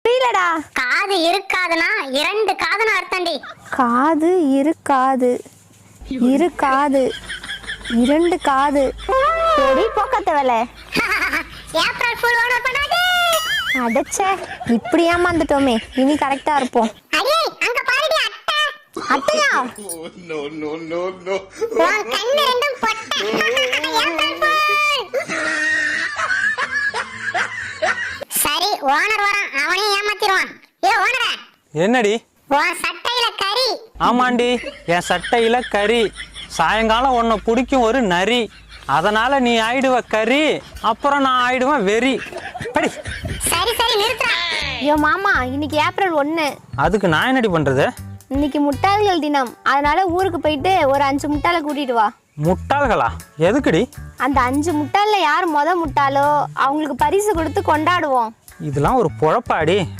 புரியலடா. காது இருக்காதுனா 2 காதுன்னு அர்த்தம்டி. காது இருக்காது, இருக்காது, 2 காது. சரி போக்கத்த வேலை. ஏப்ரல் ஃபுல் ஓனர் பண்ணாதே. அடச்சே, இப்படி ஏமாந்துட்டோமே. இனி கரெக்டா இருப்போம். அடே அங்க பாருடி அட்டை. அட்டையா? உன் கண்ணு ரெண்டும் பொட்டை. April full. சரி ஓனர் வரான், அவனையும் ஏமாத்திடுவான். ஏ ஓனரே, என்னடி? உன் சட்டையில கறி. ஆமாண்டி, என் சட்டையில கறி. சாயங்காலம் உன்னை பிடிக்கும் ஒரு நரி. அதனால நீ ஆயிடுவ கறி, அப்புறம் நான் ஆயிடுவேன் வெறி. படி. சரி சரி நிறுத்துறா. ஐயோ மாமா, இன்னைக்கு ஏப்ரல் 1. அதுக்கு நான் என்னடி பண்றது? இன்னைக்கு முட்டாள்கள் தினம். அதனால ஊருக்கு போயிட்டு ஒரு 5 முட்டாளை கூட்டிட்டு வா. முட்டாள்களா? எதுக்குடி? அந்த 5 முட்டாள்ல யார் முட்டாளோ அவங்களுக்கு பரிசு கொடுத்து கொண்டாடுவோம். இதெல்லாம் ஒரு பொழப்பாடி.